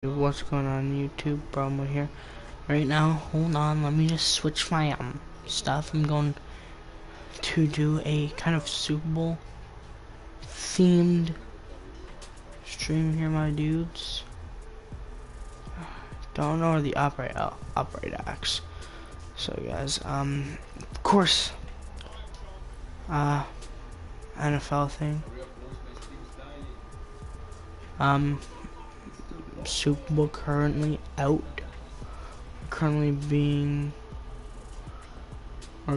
What's going on YouTube? Brahma here. Right now, hold on, let me just switch my stuff. I'm going to do a kind of Super Bowl themed stream here, my dudes. Don't know where the upright acts. So guys, of course, NFL thing. Super Bowl currently out. Currently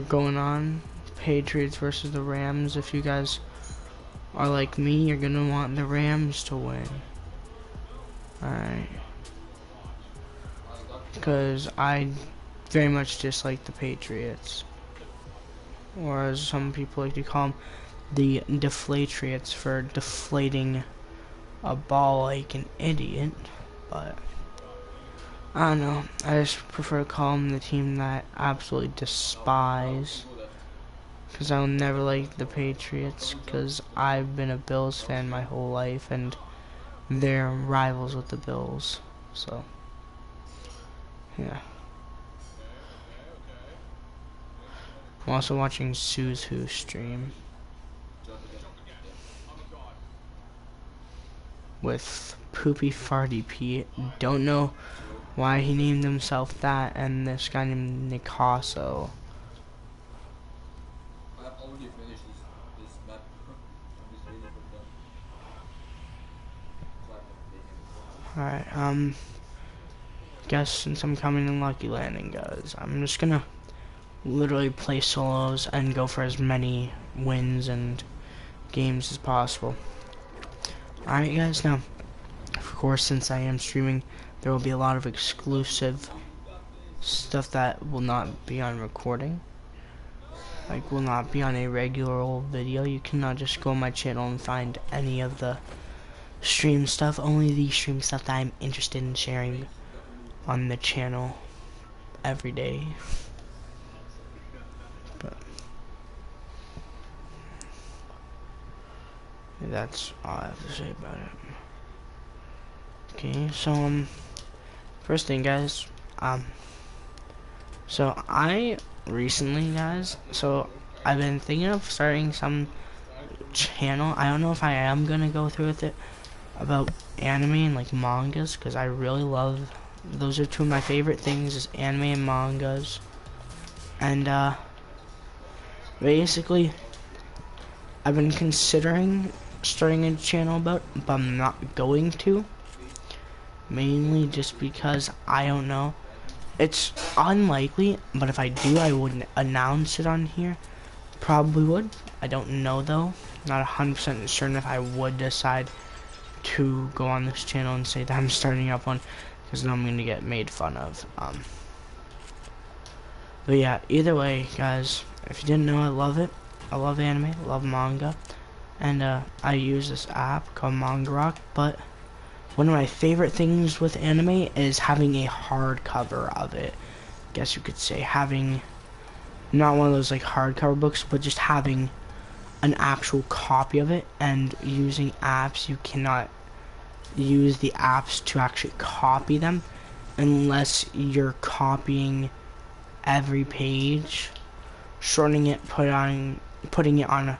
going on. Patriots versus the Rams. If you guys are like me, you're gonna want the Rams to win. Alright. Because I very much dislike the Patriots. Or as some people like to call them, the Deflatriots, for deflating a ball like an idiot. But I don't know, I just prefer to call them the team that I absolutely despise, because I'll never like the Patriots, because I've been a Bills fan my whole life, and they're rivals with the Bills, so, yeah. I'm also watching Sue's Who stream with Poopy Farty Pete. Don't know why he named himself that, and this guy named Nicasso. Alright, guess since I'm coming in Lucky Landing, guys, I'm just gonna literally play solos and go for as many wins and games as possible. Alright guys, now, of course, since I am streaming, there will be a lot of exclusive stuff that will not be on recording. Like, will not be on a regular old video. You cannot just go on my channel and find any of the stream stuff. Only the stream stuff that I'm interested in sharing on the channel every day. But that's all I have to say about it. Okay, so first thing, guys, so I recently, guys, so I've been thinking of starting some channel. I don't know if I am gonna go through with it, about anime and like mangas, because I really love, those are two of my favorite things, is anime and mangas. And basically I've been considering starting a channel about, but I'm not going to, mainly just because I don't know, it's unlikely, but if I do, I wouldn't announce it on here. Probably would. I don't know though, not 100% certain if I would decide to go on this channel and say that I'm starting up one, because then I'm gonna get made fun of. But yeah, either way, guys, if you didn't know, I love it. I love anime, I love manga, and I use this app called Manga Rock. But one of my favorite things with anime is having a hardcover of it. Guess you could say having not one of those like hardcover books, but just having an actual copy of it. And using apps, you cannot use the apps to actually copy them unless you're copying every page, shortening it, putting it on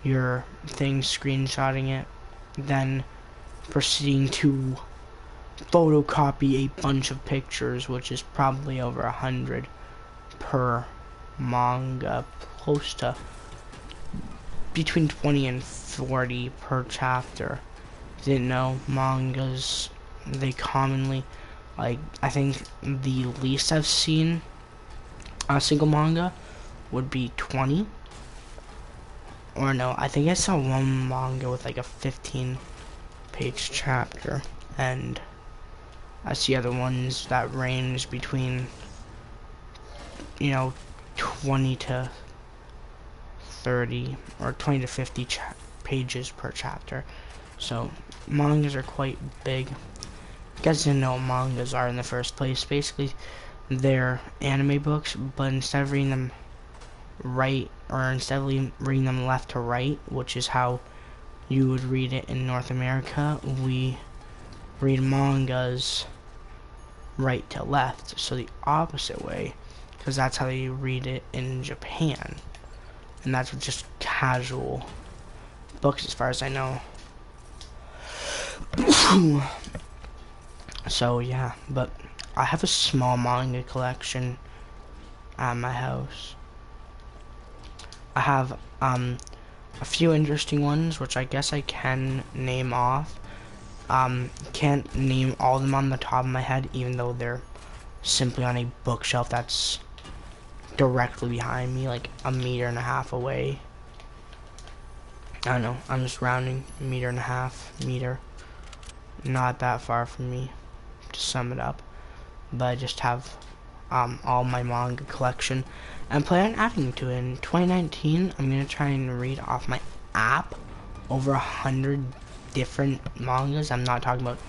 your thing, screenshotting it, then proceeding to photocopy a bunch of pictures, which is probably over 100 per manga, close to between 20 and 40 per chapter. Didn't know mangas, they commonly, like, I think the least I've seen a single manga would be 20, or no, I think I saw one manga with like a 15-page chapter, and I see other ones that range between, you know, 20 to 30 or 20 to 50 pages per chapter. So mangas are quite big. You guys didn't know what mangas are in the first place. Basically, they're anime books, but instead of reading them reading them left to right, which is how you would read it in North America, we read mangas right to left, so the opposite way, because that's how they read it in Japan, and that's just casual books as far as I know. So yeah, but I have a small manga collection at my house. I have a few interesting ones, which I guess I can name off. Can't name all of them on the top of my head, even though they're simply on a bookshelf that's directly behind me, like a meter and a half away. I don't know, I'm just rounding, meter and a half, meter. Not that far from me, to sum it up. But I just have all my manga collection and plan on adding to it. In 2019, I'm going to try and read off my app over 100 different mangas. I'm not talking about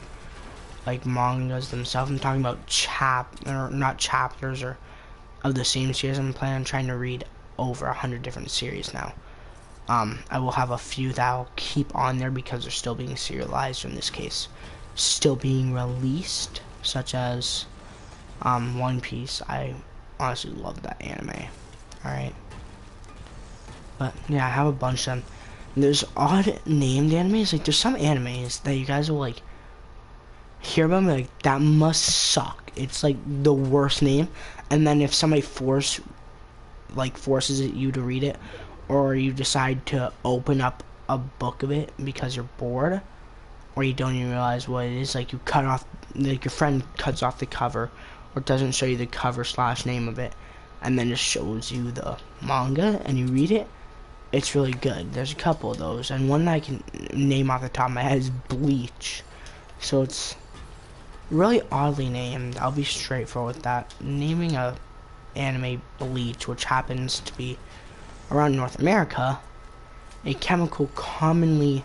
like mangas themselves. I'm talking about not chapters or of the same series. I'm planning on trying to read over 100 different series now. I will have a few that I'll keep on there because they're still being serialized, or in this case, still being released, such as One Piece. I honestly love that anime. Alright. But yeah, I have a bunch of them. And there's odd named animes. Like there's some animes that you guys will like hear about and be like, that must suck. It's like the worst name. And then if somebody forces you to read it, or you decide to open up a book of it because you're bored, or you don't even realize what it is, like you cut off, like your friend cuts off the cover, or doesn't show you the cover / name of it, and then just shows you the manga, and you read it, it's really good. There's a couple of those, and one that I can name off the top of my head is Bleach. So it's really oddly named. I'll be straightforward with that. Naming a anime Bleach, which happens to be around North America, a chemical commonly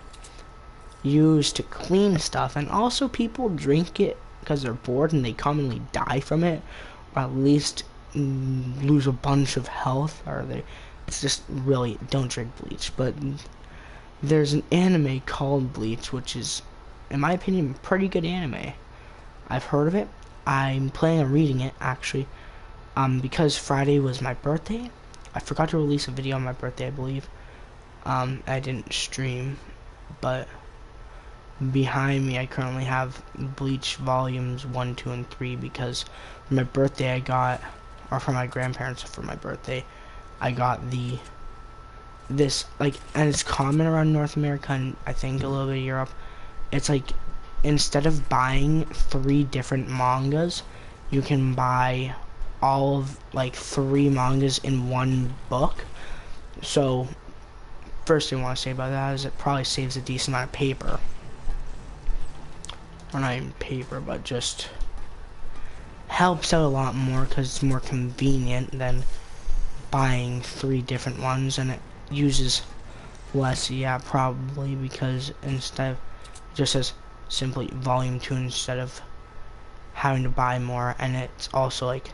used to clean stuff, and also people drink it because they're bored and they commonly die from it, or at least lose a bunch of health, or it's just really, don't drink Bleach. But there's an anime called Bleach, which is, in my opinion, a pretty good anime. I've heard of it. I'm planning on reading it, actually, because Friday was my birthday. I forgot to release a video on my birthday, I believe. I didn't stream, but behind me I currently have Bleach volumes 1, 2, and 3, because for my birthday or for my grandparents for my birthday, I got this, like, and it's common around North America and I think a little bit of Europe. It's like, instead of buying 3 different mangas, you can buy all of like 3 mangas in one book. So first thing I want to say about that is it probably saves a decent amount of paper, or not even paper, but just helps out a lot more because it's more convenient than buying 3 different ones, and it uses less, yeah, probably, because instead of, it just says simply volume 2 instead of having to buy more. And it's also like,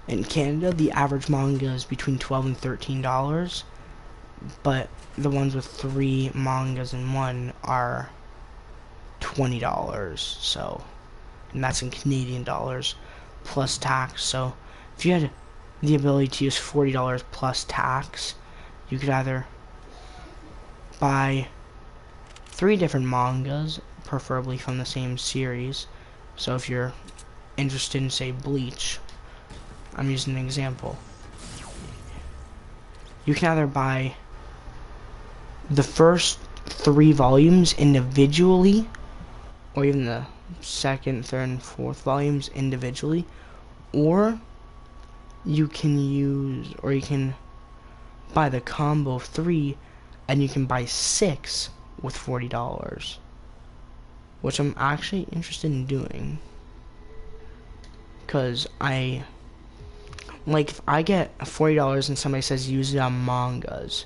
in Canada, the average manga is between $12 and $13, but the ones with 3 mangas in one are $20. So, and that's in Canadian dollars plus tax. So, if you had the ability to use $40 plus tax, you could either buy 3 different mangas, preferably from the same series. So, if you're interested in, say, Bleach, I'm using an example, you can either buy the first 3 volumes individually, or even the second, third, and fourth volumes individually, or you can buy the combo of 3, and you can buy 6 with $40, which I'm actually interested in doing, because if I get $40 and somebody says use it on mangas,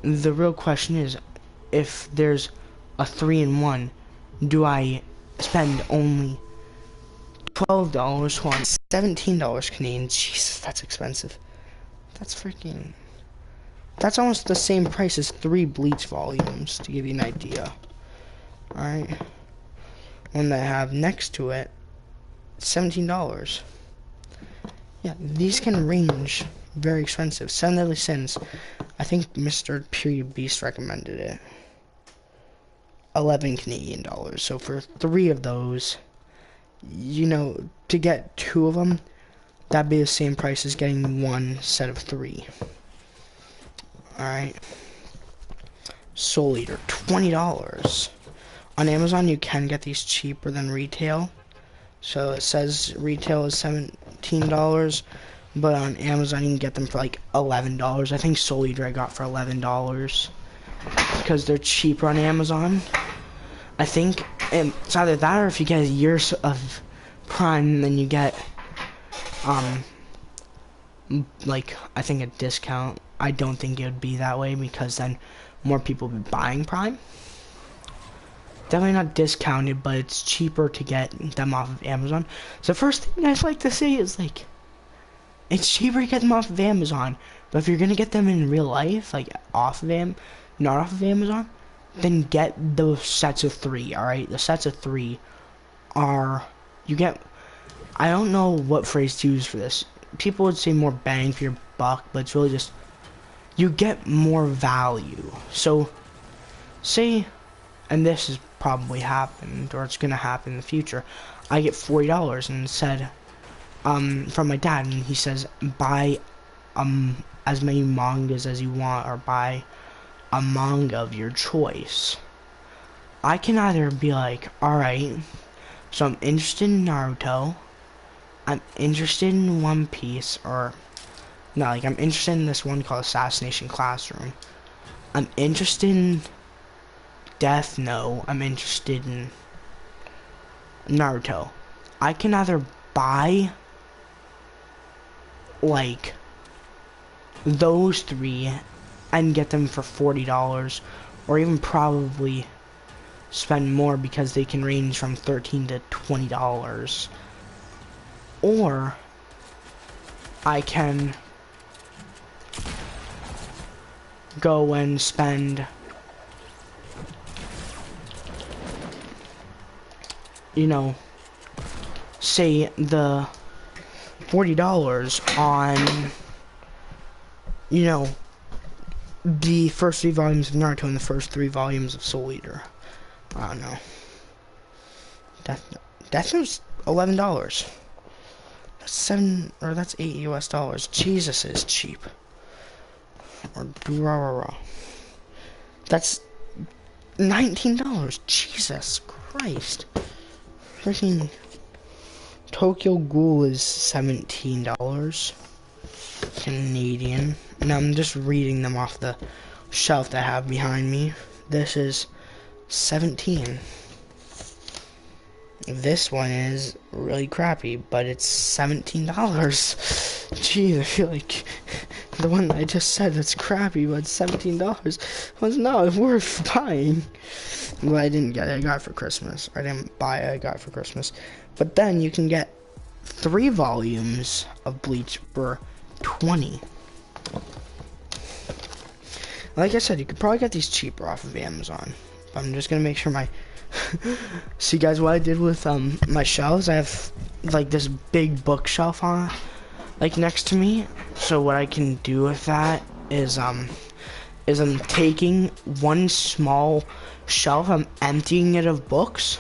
the real question is, if there's a 3-in-1, do I spend only $12 on $17 Canadian? Jesus, that's expensive. That's almost the same price as 3 Bleach volumes, to give you an idea. Alright. one that I have next to it, $17. Yeah, these can range very expensive. Seven Deadly Sins. I think Mr. Period Beast recommended it. 11 Canadian dollars. So for 3 of those, you know, to get 2 of them, that'd be the same price as getting 1 set of 3. Alright. Soul Eater, $20. On Amazon, you can get these cheaper than retail. So it says retail is $17, but on Amazon you can get them for like $11. I think Soul Eater I got for $11 because they're cheaper on Amazon. I think it's either that or if you get a year of Prime, then you get like I think a discount. I don't think it would be that way because then more people would be buying Prime. Definitely not discounted, but it's cheaper to get them off of Amazon. So the first thing I'd like to say is like, it's cheaper to get them off of Amazon. But if you're gonna get them in real life, like off of not off of Amazon, then get the sets of 3. All right, the sets of 3 are you get. I don't know what phrase to use for this. People would say more bang for your buck, but it's really just you get more value. So say, and this has probably happened or it's gonna happen in the future, I get $40 and said from my dad, and he says buy as many mangas as you want or buy a manga of your choice. I can either be like, alright, so I'm interested in Naruto, I'm interested in One Piece, or no, like I'm interested in this one called Assassination Classroom, I'm interested in Death Note, I'm interested in Naruto. I can either buy like those 3 and get them for $40, or even probably spend more because they can range from $13 to $20. Or I can go and spend, you know, say the $40 on, you know, the first 3 volumes of Naruto and the first 3 volumes of Soul Eater. I don't know. Death Note's $11. That's $8 US. Jesus, is cheap. Or that's $19. Jesus Christ. Freaking Tokyo Ghoul is $17 Canadian. And I'm just reading them off the shelf that I have behind me. This is 17. This one is really crappy, but it's $17. Jeez, I feel like the one I just said that's crappy, but $17 was not worth buying. Well, I didn't get it. I got it for Christmas. I didn't buy it. I got it for Christmas. But then you can get 3 volumes of Bleach for $20. Like I said, you could probably get these cheaper off of Amazon. But I'm just gonna make sure my see, guys, what I did with my shelves, I have like this big bookshelf on like next to me. So what I can do with that is I'm taking one small shelf, I'm emptying it of books.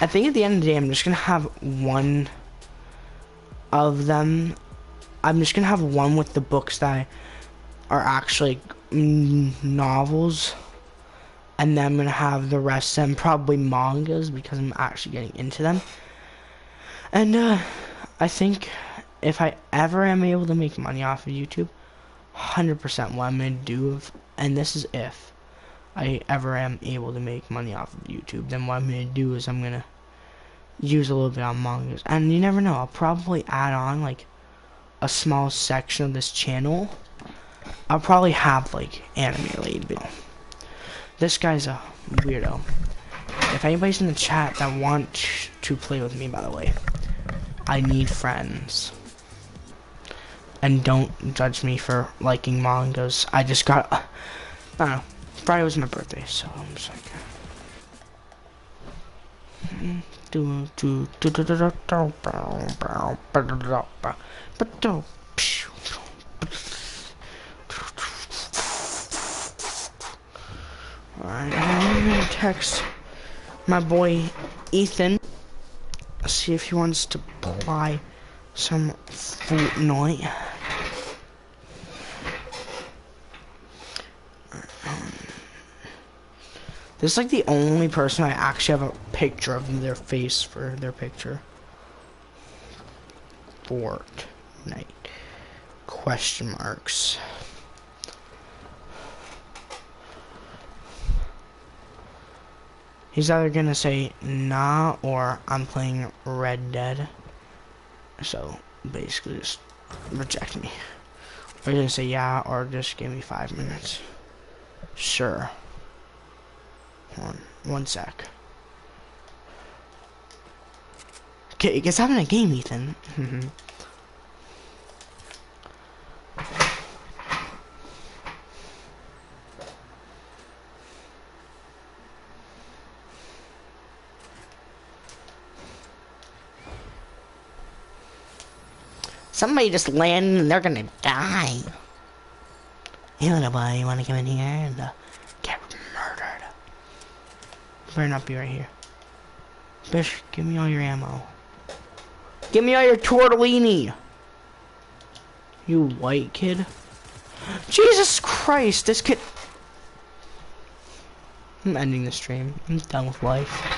I think at the end of the day I'm just gonna have one of them. I'm just gonna have one with the books that are actually novels, and then I'm gonna have the rest of them probably mangas because I'm actually getting into them. And I think if I ever am able to make money off of YouTube, 100% what I'm gonna do, and this is if I ever am able to make money off of YouTube, then what I'm gonna do is I'm gonna use a little bit on mangas. And you never know, I'll probably add on like a small section of this channel. I'll probably have like anime related, but this guy's a weirdo. If anybody's in the chat that wants to play with me, by the way, I need friends. And don't judge me for liking mangas. I just got, I don't know, Friday was my birthday, so I'm just like, Alright, I'm gonna text my boy Ethan. See if he wants to play some Fortnite. This is like the only person I actually have a picture of their face for their picture. Fortnite. Question marks. He's either gonna say nah or I'm playing Red Dead. So basically just reject me. Or he's gonna say yeah or just give me 5 minutes. Sure. Hold on, 1 sec. Okay, it's having a game, Ethan. Somebody just landed and they're gonna die. Hey little boy, you wanna come in here and get murdered? Better not be right here. Bish, give me all your ammo. Give me all your tortellini! You white kid. Jesus Christ, this kid... I'm ending the stream. I'm done with life.